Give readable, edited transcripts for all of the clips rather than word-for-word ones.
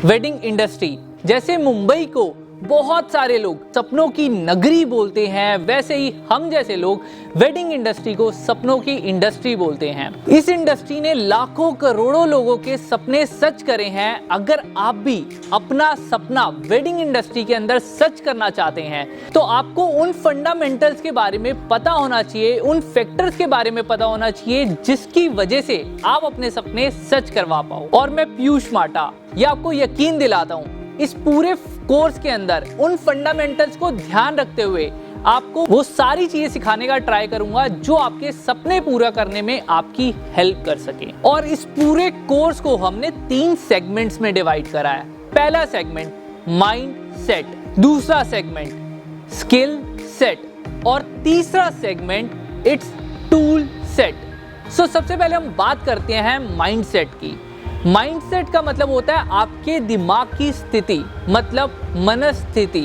Wedding industry, जैसे मुंबई को बहुत सारे लोग सपनों की नगरी बोलते हैं, वैसे ही हम जैसे लोग वेडिंग इंडस्ट्री को सपनों की इंडस्ट्री बोलते हैं। इस इंडस्ट्री ने लाखों करोड़ों लोगों के सपने सच करे हैं। अगर आप भी अपना सपना वेडिंग इंडस्ट्री के अंदर सच करना चाहते हैं तो आपको उन फंडामेंटल्स के बारे में पता होना चाहिए, उन फैक्टर्स के बारे में पता होना चाहिए जिसकी वजह से आप अपने सपने सच करवा पाओ। और मैं पीयूष माटा ये आपको यकीन दिलाता हूँ, इस पूरे कोर्स के अंदर उन फंडामेंटल्स को ध्यान रखते हुए आपको वो सारी चीजें सिखाने का ट्राई करूंगा जो आपके सपने पूरा करने में आपकी हेल्प कर सके। और इस पूरे कोर्स को हमने 3 सेगमेंट्स में डिवाइड करा है। पहला सेगमेंट माइंड सेट, दूसरा सेगमेंट स्किल सेट और तीसरा सेगमेंट इट्स टूल सेट। सो सबसे पहले हम बात करते हैं माइंड सेट की। माइंडसेट का मतलब होता है आपके दिमाग की स्थिति, मतलब मनस्थिति।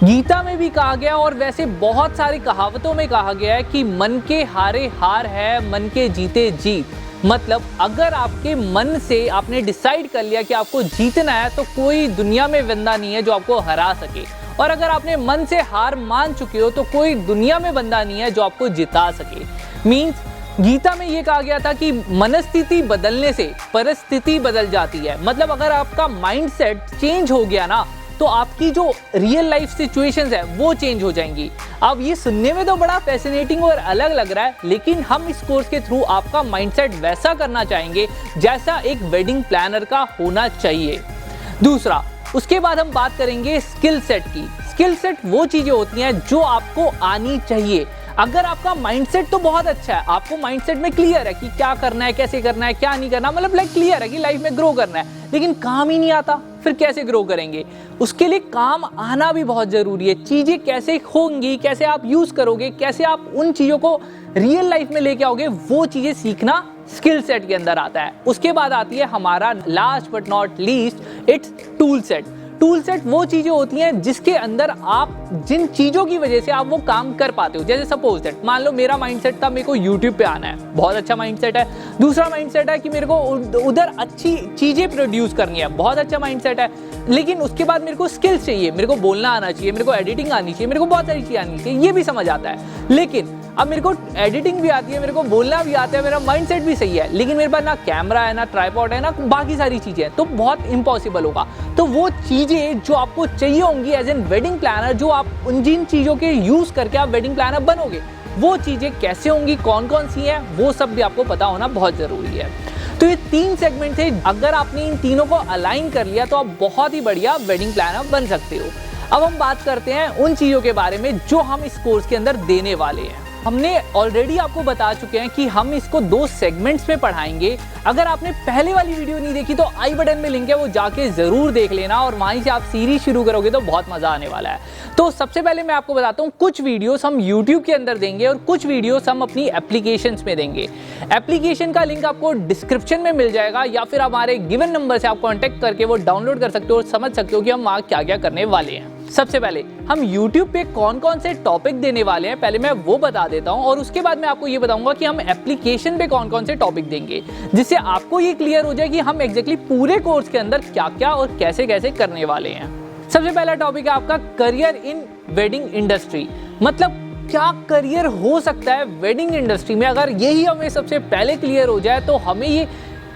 गीता में भी कहा गया और वैसे बहुत सारी कहावतों में कहा गया है कि मन के हारे हार है, मन के जीते जीत। मतलब अगर आपके मन से आपने डिसाइड कर लिया कि आपको जीतना है तो कोई दुनिया में बंदा नहीं है जो आपको हरा सके, और अगर आपने मन से हार मान चुके हो तो कोई दुनिया में बंदा नहीं है जो आपको जिता सके। मीन्स गीता में ये कहा गया था कि मनस्थिति बदलने से परिस्थिति बदल जाती है। मतलब अगर आपका माइंडसेट चेंज हो गया ना तो आपकी जो रियल लाइफ सिचुएशंस है वो चेंज हो जाएंगी। अब ये सुनने में तो बड़ा फैसिनेटिंग और अलग लग रहा है, लेकिन हम इस कोर्स के थ्रू आपका माइंडसेट वैसा करना चाहेंगे जैसा एक वेडिंग प्लानर का होना चाहिए। दूसरा, उसके बाद हम बात करेंगे स्किल सेट की। स्किल सेट वो चीजें होती हैं जो आपको आनी चाहिए। अगर आपका माइंडसेट तो बहुत अच्छा है, आपको माइंडसेट में क्लियर है कि क्या करना है, कैसे करना है, क्या नहीं करना, मतलब लाइक क्लियर है कि लाइफ में ग्रो करना है, लेकिन काम ही नहीं आता, फिर कैसे ग्रो करेंगे? उसके लिए काम आना भी बहुत जरूरी है। चीजें कैसे होंगी, कैसे आप यूज करोगे, कैसे आप उन चीजों को रियल लाइफ में लेके आओगे, वो चीजें सीखना स्किल सेट के अंदर आता है। उसके बाद आती है हमारा last but not least it's tool set. Tool set वो चीजें होती हैं जिसके अंदर आप जिन चीजों की वजह से आप वो काम कर पाते हो। जैसे सपोज दैट, मान लो मेरा माइंडसेट था मेरे को YouTube पे आना है, बहुत अच्छा माइंडसेट है। दूसरा माइंडसेट है कि मेरे को उधर अच्छी चीजें प्रोड्यूस करनी है, बहुत अच्छा माइंडसेट है। लेकिन उसके बाद मेरे को स्किल्स चाहिए, मेरे को बोलना आना चाहिए, मेरे को एडिटिंग आनी चाहिए, मेरे को बहुत सारी चीजें आनी चाहिए, ये भी समझ आता है। लेकिन अब मेरे को एडिटिंग भी आती है, मेरे को बोलना भी आता है, मेरा माइंडसेट भी सही है, लेकिन मेरे पास ना कैमरा है, ना ट्राइपॉड है, ना बाकी सारी चीजें हैं, तो बहुत इम्पॉसिबल होगा। तो वो चीजें जो आपको चाहिए होंगी एज एन वेडिंग प्लानर, जो आप उन जिन चीजों के यूज करके आप वेडिंग प्लानर बनोगे, वो चीजें कैसे होंगी, कौन कौन सी हैं, वो सब भी आपको पता होना बहुत जरूरी है। तो ये 3 सेगमेंट थे। अगर आपने इन तीनों को अलाइन कर लिया तो आप बहुत ही बढ़िया वेडिंग प्लानर बन सकते हो। अब हम बात करते हैं उन चीजों के बारे में जो हम इस कोर्स के अंदर देने वाले हैं। हमने ऑलरेडी आपको बता चुके हैं कि हम इसको 2 सेगमेंट्स में पढ़ाएंगे। अगर आपने पहले वाली वीडियो नहीं देखी तो आई बटन में लिंक है, वो जाके जरूर देख लेना और वहीं से आप सीरीज शुरू करोगे तो बहुत मजा आने वाला है। तो सबसे पहले मैं आपको बताता हूँ, कुछ वीडियोस हम YouTube के अंदर देंगे और कुछ वीडियोस हम अपनी एप्लीकेशंस में देंगे। एप्लीकेशन का लिंक आपको डिस्क्रिप्शन में मिल जाएगा, या फिर हमारे गिवन नंबर से आप कॉन्टेक्ट करके वो डाउनलोड कर सकते हो और समझ सकते हो कि हम वहाँ क्या क्या करने वाले हैं। सबसे पहले हम YouTube पे कौन कौन से टॉपिक देने वाले हैं, पहले मैं वो बता देता हूं, और उसके बाद मैं आपको ये बताऊंगा कि हम एप्लीकेशन पे कौन कौन से टॉपिक देंगे, जिससे आपको ये क्लियर हो जाए कि हम एग्जैक्टली पूरे कोर्स के अंदर क्या क्या और कैसे कैसे करने वाले हैं। सबसे पहला टॉपिक है आपका करियर इन वेडिंग इंडस्ट्री। मतलब क्या करियर हो सकता है वेडिंग इंडस्ट्री में। अगर यही हमें सबसे पहले क्लियर हो जाए तो हमें ये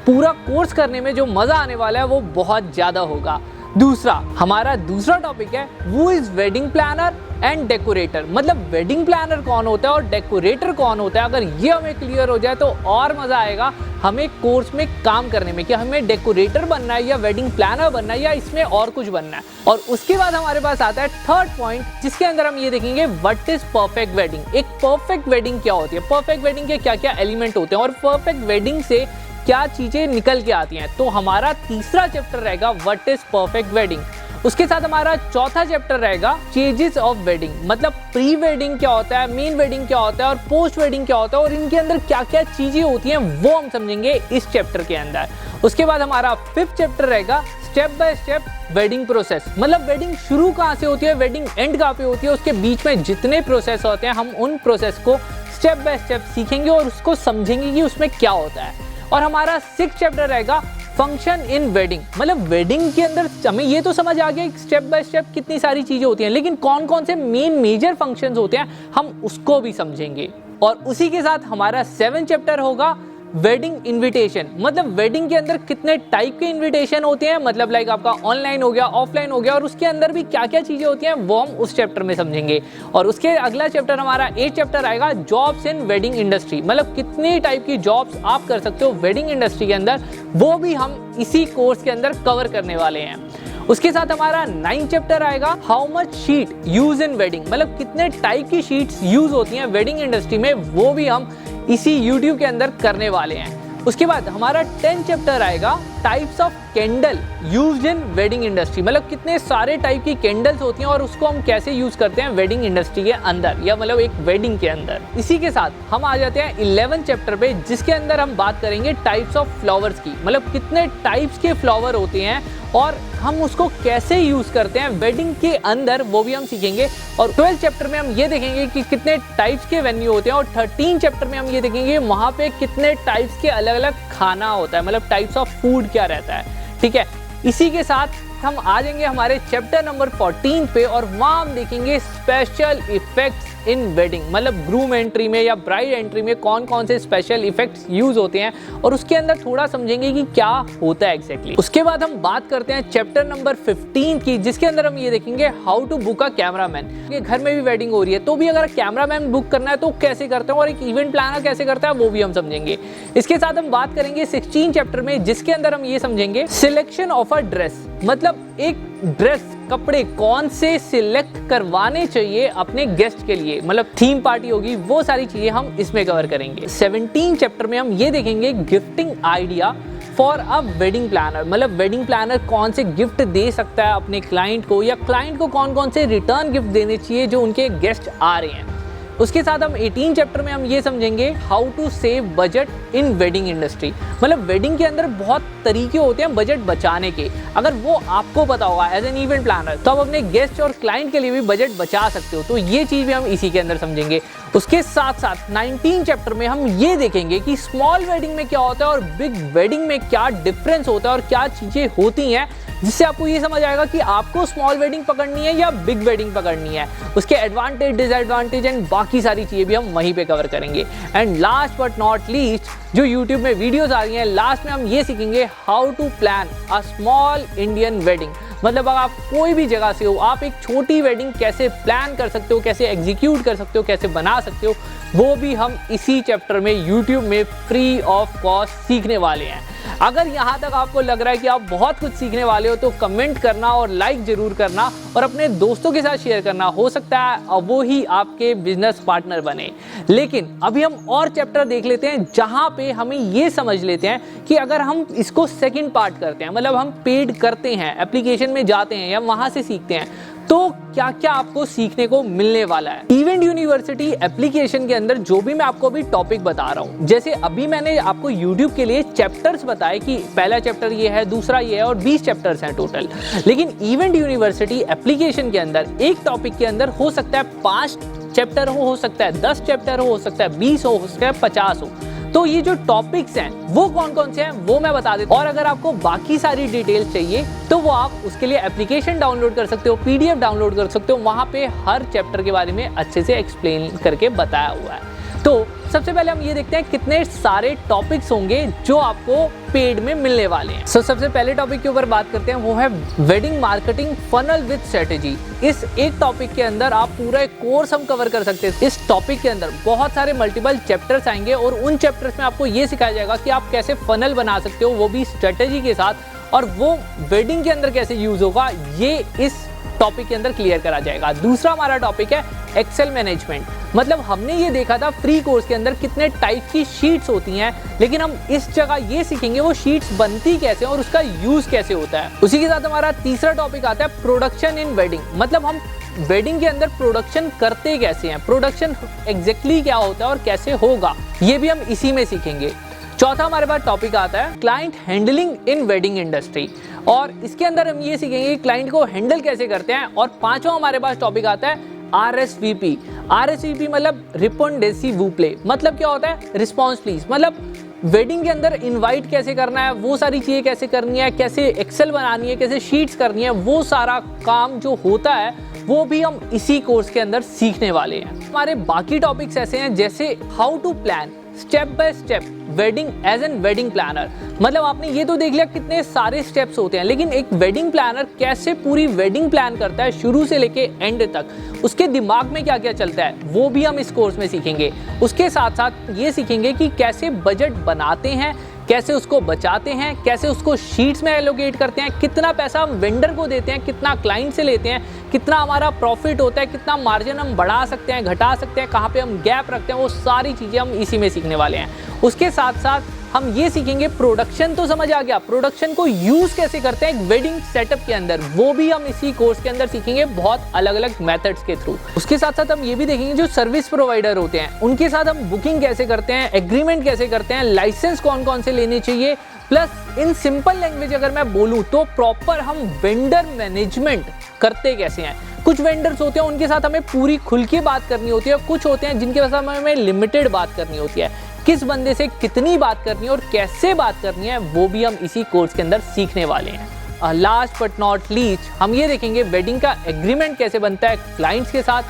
पूरा कोर्स करने में जो मजा आने वाला है वो बहुत ज्यादा होगा। दूसरा, हमारा दूसरा टॉपिक है who is wedding planner and decorator. मतलब वेडिंग प्लानर कौन होता है और डेकोरेटर कौन होता है। अगर ये हमें क्लियर हो जाए तो और मजा आएगा हमें कोर्स में काम करने में, कि हमें डेकोरेटर बनना है या वेडिंग प्लानर बनना है या इसमें और कुछ बनना है। और उसके बाद हमारे पास आता है थर्ड पॉइंट, जिसके अंदर हम ये देखेंगे व्हाट इज परफेक्ट वेडिंग। एक परफेक्ट वेडिंग क्या होती है, परफेक्ट वेडिंग के क्या क्या एलिमेंट होते हैं और परफेक्ट वेडिंग से क्या चीजें निकल के आती हैं। तो हमारा तीसरा चैप्टर रहेगा व्हाट इज परफेक्ट वेडिंग। उसके साथ हमारा चौथा चैप्टर रहेगा स्टेजेस ऑफ वेडिंग। मतलब प्री वेडिंग क्या होता है, मेन वेडिंग क्या होता है और पोस्ट वेडिंग क्या होता है, और इनके अंदर क्या क्या चीजें होती हैं वो हम समझेंगे इस चैप्टर के अंदर। उसके बाद हमारा 5th चैप्टर रहेगा step by step wedding process. मतलब वेडिंग शुरू कहाँ से होती है, वेडिंग एंड कहाँ पे होती है, उसके बीच में जितने प्रोसेस होते हैं हम उन प्रोसेस को स्टेप बाय स्टेप सीखेंगे और उसको समझेंगे कि उसमें क्या होता है। और हमारा 6th चैप्टर रहेगा फंक्शन इन वेडिंग, मतलब वेडिंग के अंदर हमें ये तो समझ आ गया स्टेप बाय स्टेप कितनी सारी चीजें होती हैं, लेकिन कौन कौन से मेजर फंक्शंस होते हैं हम उसको भी समझेंगे। और उसी के साथ हमारा 7th चैप्टर होगा वेडिंग इनविटेशन, मतलब वेडिंग के अंदर कितने टाइप के इनविटेशन होते हैं, मतलब लाइक आपका ऑनलाइन हो गया, ऑफलाइन हो गया, और उसके अंदर भी क्या क्या चीजें होती हैं वो हम उस चैप्टर में समझेंगे। और उसके अगला चैप्टर हमारा 8th चैप्टर आएगा जॉब्स इन वेडिंग इंडस्ट्री, मतलब कितने टाइप की जॉब्स आप कर सकते हो वेडिंग इंडस्ट्री के अंदर, वो भी हम इसी कोर्स के अंदर कवर करने वाले हैं। उसके साथ हमारा 9th चैप्टर आएगा how much sheet use in wedding, मतलब कितने टाइप की शीट्स यूज होती हैं वेडिंग इंडस्ट्री में, वो भी हम इसी YouTube के अंदर करने वाले हैं। उसके बाद हमारा 10th चैप्टर आएगा types of candle used in wedding industry, मतलब कितने सारे टाइप की कैंडल्स होती हैं और उसको हम कैसे यूज करते हैं वेडिंग इंडस्ट्री के अंदर, या मतलब एक वेडिंग के अंदर। इसी के साथ हम आ जाते हैं 11th चैप्टर पे, जिसके अंदर हम बात करेंगे टाइप्स ऑफ फ्लावर्स की, मतलब कितने टाइप्स के फ्लावर होते हैं और हम उसको कैसे यूज करते हैं वेडिंग के अंदर, वो भी हम सीखेंगे। और 12th चैप्टर में हम ये देखेंगे कि कितने टाइप्स के वेन्यू होते हैं, और 13th चैप्टर में हम ये देखेंगे वहां पे कितने टाइप्स के अलग अलग खाना होता है, मतलब टाइप्स ऑफ फूड क्या रहता है। ठीक है, इसी के साथ हम आ जाएंगे हमारे चैप्टर नंबर 14 पे, और वहां हम देखेंगे स्पेशल इफेक्ट्स इन वेडिंग, मतलब ग्रूम एंट्री में या ब्राइड एंट्री में कौन कौन से स्पेशल इफेक्ट्स यूज होते हैं, और उसके अंदर थोड़ा समझेंगे कि क्या होता है एग्जैक्टली। उसके बाद हम बात करते हैं चैप्टर नंबर 15 की, जिसके अंदर हम ये देखेंगे how to book a cameraman. घर में भी वेडिंग हो रही है तो भी अगर कैमरामैन बुक करना है तो कैसे करते हैं, और एक इवेंट प्लानर कैसे करता है वो भी हम समझेंगे। इसके साथ हम बात करेंगे 16 चैप्टर में, जिसके अंदर हम ये समझेंगे सिलेक्शन ऑफ अ ड्रेस, मतलब एक ड्रेस कपड़े कौन से सिलेक्ट करवाने चाहिए अपने गेस्ट के लिए, मतलब थीम पार्टी होगी, वो सारी चीजें हम इसमें कवर करेंगे। 17 चैप्टर में हम ये देखेंगे gifting idea for a wedding planner, मतलब वेडिंग प्लानर कौन से गिफ्ट दे सकता है अपने क्लाइंट को, या क्लाइंट को कौन कौन से रिटर्न गिफ्ट देने चाहिए जो उनके गेस्ट आ रहे हैं। उसके साथ हम 18 चैप्टर में हम ये समझेंगे how to save budget in wedding industry, मतलब वेडिंग के अंदर बहुत तरीके होते हैं बजट बचाने के, अगर वो आपको पता होगा एज एन इवेंट प्लानर तो आप अपने गेस्ट और क्लाइंट के लिए भी बजट बचा सकते हो, तो ये चीज भी हम इसी के अंदर समझेंगे। उसके साथ साथ 19 चैप्टर में हम ये देखेंगे कि स्मॉल वेडिंग में क्या होता है और बिग वेडिंग में क्या डिफरेंस होता है और क्या चीजें होती हैं, जिससे आपको ये समझ आएगा कि आपको स्मॉल वेडिंग पकड़नी है या बिग वेडिंग पकड़नी है, उसके एडवांटेज डिसएडवांटेज एंड बाकी सारी चीजें भी हम वहीं पे कवर करेंगे। And last but not least, जो YouTube में वीडियोस आ रही हैं, लास्ट में हम ये सीखेंगे how to plan a small Indian wedding, मतलब अगर आप कोई भी जगह से हो, आप एक छोटी वेडिंग कैसे प्लान कर सकते हो, कैसे एग्जीक्यूट कर सकते हो, कैसे बना सकते हो, वो भी हम इसी चैप्टर में YouTube में फ्री ऑफ कॉस्ट सीखने वाले हैं। अगर यहाँ तक आपको लग रहा है कि आप बहुत कुछ सीखने वाले हो तो कमेंट करना और लाइक जरूर करना और अपने दोस्तों के साथ शेयर करना, हो सकता है वो ही आपके बिजनेस पार्टनर बने। लेकिन अभी हम और चैप्टर देख लेते हैं जहाँ पे हमें ये समझ लेते हैं कि अगर हम इसको सेकंड पार्ट करते हैं, मतलब हम पेड करते हैं, एप्लीकेशन में जाते हैं या वहां से सीखते हैं, तो क्या क्या आपको सीखने को मिलने वाला है। इवेंट यूनिवर्सिटी एप्लीकेशन के अंदर जो भी मैं आपको अभी टॉपिक बता रहा हूँ, जैसे अभी मैंने आपको YouTube के लिए चैप्टर्स बताए कि पहला चैप्टर ये है, दूसरा ये है, और 20 चैप्टर्स हैं टोटल। लेकिन इवेंट यूनिवर्सिटी एप्लीकेशन के अंदर एक टॉपिक के अंदर हो सकता है 5 चैप्टर हो सकता है 10 चैप्टर हो सकता है 20 हो सकता है 50 हो। तो ये जो टॉपिक्स हैं वो कौन कौन से हैं वो मैं बता देता हूं, और अगर आपको बाकी सारी डिटेल्स चाहिए तो वो आप उसके लिए एप्लीकेशन डाउनलोड कर सकते हो, PDF डाउनलोड कर सकते हो, वहां पे हर चैप्टर के बारे में अच्छे से एक्सप्लेन करके बताया हुआ है। तो सबसे पहले हम ये देखते हैं कितने सारे टॉपिक्स होंगे जो आपको पेड में मिलने वाले हैं। सबसे पहले टॉपिक के ऊपर बात करते हैं, वो है wedding marketing funnel with strategy. इस एक टॉपिक के अंदर आप पूरा एक कोर्स हम कवर कर सकते हैं। इस टॉपिक के अंदर बहुत सारे मल्टीपल चैप्टर्स आएंगे और उन चैप्टर्स में आपको ये सिखाया जाएगा कि आप कैसे फनल बना सकते हो, वो भी स्ट्रेटेजी के साथ, और वो वेडिंग के अंदर कैसे यूज होगा, ये इस टॉपिक के अंदर क्लियर करा जाएगा। दूसरा हमारा टॉपिक है एक्सेल मैनेजमेंट, मतलब हमने ये देखा था फ्री कोर्स के अंदर कितने टाइप की शीट्स होती हैं, लेकिन हम इस जगह ये सीखेंगे वो शीट्स बनती कैसे और उसका यूज कैसे होता है। उसी के साथ हमारा तीसरा टॉपिक आता है प्रोडक्शन इन वेडिंग, मतलब हम वेडिंग के अंदर प्रोडक्शन करते कैसे हैं, प्रोडक्शन एग्जैक्टली क्या होता है और कैसे होगा, ये भी हम इसी में सीखेंगे। चौथा हमारे पास टॉपिक आता है client handling in wedding industry, और इसके अंदर हम ये सीखेंगे क्लाइंट को हैंडल कैसे करते हैं। और पांचवा हमारे पास टॉपिक आता है RSVP मतलब रिस्पॉन्डेंसी वूप्ले, मतलब क्या होता है रिस्पॉन्स प्लीज, मतलब वेडिंग के अंदर इनवाइट कैसे करना है, वो सारी चीज़ें कैसे करनी है, कैसे एक्सेल बनानी है, कैसे शीट्स करनी है, वो सारा काम जो होता है वो भी हम इसी कोर्स के अंदर सीखने वाले हैं। हमारे बाकी टॉपिक्स ऐसे हैं जैसे how to plan step by step wedding as an wedding planner. मतलब आपने ये तो देख लिया कितने सारे स्टेप्स होते हैं, लेकिन एक वेडिंग प्लानर कैसे पूरी वेडिंग प्लान करता है शुरू से लेके एंड तक, उसके दिमाग में क्या क्या चलता है वो भी हम इस कोर्स में सीखेंगे। उसके साथ साथ ये सीखेंगे कि कैसे बजट बनाते हैं, कैसे उसको बचाते हैं, कैसे उसको शीट्स में एलोकेट करते हैं, कितना पैसा हम वेंडर को देते हैं, कितना क्लाइंट से लेते हैं, कितना हमारा प्रॉफिट होता है, कितना मार्जिन हम बढ़ा सकते हैं, घटा सकते हैं, कहाँ पे हम गैप रखते हैं, वो सारी चीज़ें हम इसी में सीखने वाले हैं। उसके साथ साथ हम ये सीखेंगे प्रोडक्शन तो समझ आ गया, प्रोडक्शन को यूज कैसे करते हैं एक वेडिंग सेटअप के अंदर, वो भी हम इसी कोर्स के अंदर सीखेंगे बहुत अलग अलग मेथड्स के थ्रू। उसके साथ साथ हम ये भी देखेंगे जो सर्विस प्रोवाइडर होते हैं उनके साथ हम बुकिंग कैसे करते हैं, एग्रीमेंट कैसे करते हैं, लाइसेंस कौन कौन से लेने चाहिए, प्लस इन सिंपल लैंग्वेज अगर मैं बोलूं तो प्रॉपर हम वेंडर मैनेजमेंट करते कैसे हैं। कुछ वेंडर्स होते हैं उनके साथ हमें पूरी खुल के बात करनी होती है, कुछ होते हैं जिनके साथ हमें लिमिटेड बात करनी होती है, किस बंदे से कितनी बात करनी है और कैसे बात करनी है वो भी हम इसी कोर्स के अंदर सीखने वाले हैं। लास्ट बट नॉट लीस्ट हम ये देखेंगे वेडिंग का एग्रीमेंट कैसे बनता है क्लाइंट्स के साथ,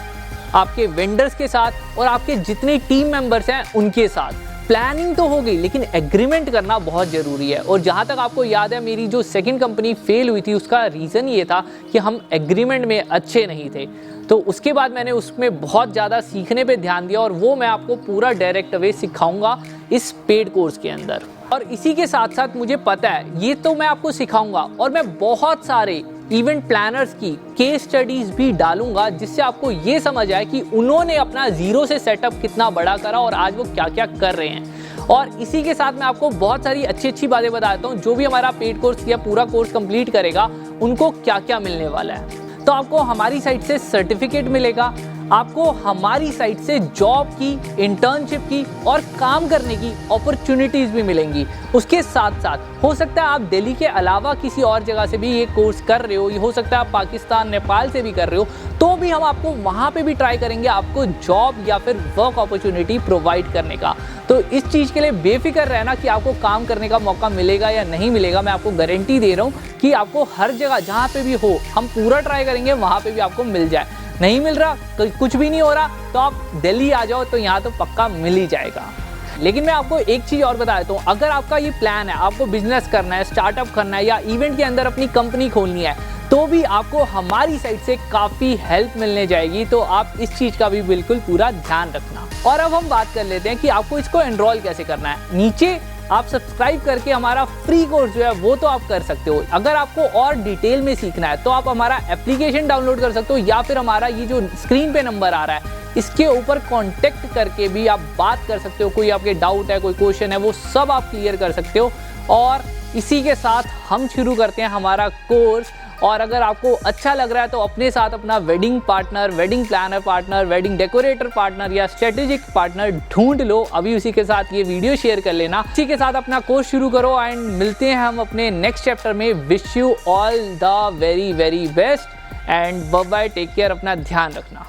आपके वेंडर्स के साथ और आपके जितने टीम मेंबर्स हैं उनके साथ। प्लानिंग तो हो गई लेकिन एग्रीमेंट करना बहुत ज़रूरी है। और जहाँ तक आपको याद है मेरी जो सेकंड कंपनी फेल हुई थी उसका रीज़न ये था कि हम एग्रीमेंट में अच्छे नहीं थे। तो उसके बाद मैंने उसमें बहुत ज़्यादा सीखने पे ध्यान दिया और वो मैं आपको पूरा डायरेक्ट वे सिखाऊंगा इस पेड कोर्स के अंदर। और इसी के साथ साथ मुझे पता है ये तो मैं आपको सिखाऊंगा और मैं बहुत सारे इवेंट प्लानर्स की केस स्टडीज भी डालूंगा जिससे आपको ये समझ आए कि उन्होंने अपना जीरो से सेटअप कितना बड़ा करा और आज वो क्या क्या कर रहे हैं। और इसी के साथ मैं आपको बहुत सारी अच्छी अच्छी बातें बताता हूँ जो भी हमारा पेड कोर्स या पूरा कोर्स कंप्लीट करेगा उनको क्या क्या मिलने वाला है। तो आपको हमारी साइट से सर्टिफिकेट मिलेगा, आपको हमारी साइट से जॉब की, इंटर्नशिप की और काम करने की अपॉर्चुनिटीज भी मिलेंगी। उसके साथ साथ हो सकता है आप दिल्ली के अलावा किसी और जगह से भी ये कोर्स कर रहे हो, ये हो सकता है आप पाकिस्तान, नेपाल से भी कर रहे हो, तो भी हम आपको वहाँ पे भी ट्राई करेंगे आपको जॉब या फिर वर्क अपॉर्चुनिटी प्रोवाइड करने का। तो इस चीज़ के लिए बेफिक्र रहना कि आपको काम करने का मौका मिलेगा या नहीं मिलेगा। मैं आपको गारंटी दे रहा हूँ कि आपको हर जगह जहाँ पे भी हो हम पूरा ट्राई करेंगे वहाँ पे भी आपको मिल जाए। नहीं मिल रहा, कुछ भी नहीं हो रहा तो आप दिल्ली आ जाओ तो यहाँ तो पक्का मिल ही जाएगा। लेकिन मैं आपको एक चीज़ और बता देता हूँ, अगर आपका ये प्लान है, आपको बिजनेस करना है, स्टार्टअप करना है या इवेंट के अंदर अपनी कंपनी खोलनी है, तो भी आपको हमारी साइड से काफ़ी हेल्प मिलने जाएगी। तो आप इस चीज़ का भी बिल्कुल पूरा ध्यान रखना। और अब हम बात कर लेते हैं कि आपको इसको एनरोल कैसे करना है। नीचे आप सब्सक्राइब करके हमारा फ्री कोर्स जो है वो तो आप कर सकते हो। अगर आपको और डिटेल में सीखना है तो आप हमारा एप्लीकेशन डाउनलोड कर सकते हो या फिर हमारा ये जो स्क्रीन पे नंबर आ रहा है इसके ऊपर कांटेक्ट करके भी आप बात कर सकते हो। कोई आपके डाउट है, कोई क्वेश्चन है, वो सब आप क्लियर कर सकते हो। और इसी के साथ हम शुरू करते हैं हमारा कोर्स। और अगर आपको अच्छा लग रहा है तो अपने साथ अपना wedding partner, wedding planner partner, wedding decorator partner या स्ट्रेटेजिक पार्टनर ढूंढ लो। अभी उसी के साथ ये वीडियो शेयर कर लेना, इसी के साथ अपना कोर्स शुरू करो। एंड मिलते हैं हम अपने नेक्स्ट चैप्टर में। Wish you all the very very best and bye bye, take care, अपना ध्यान रखना।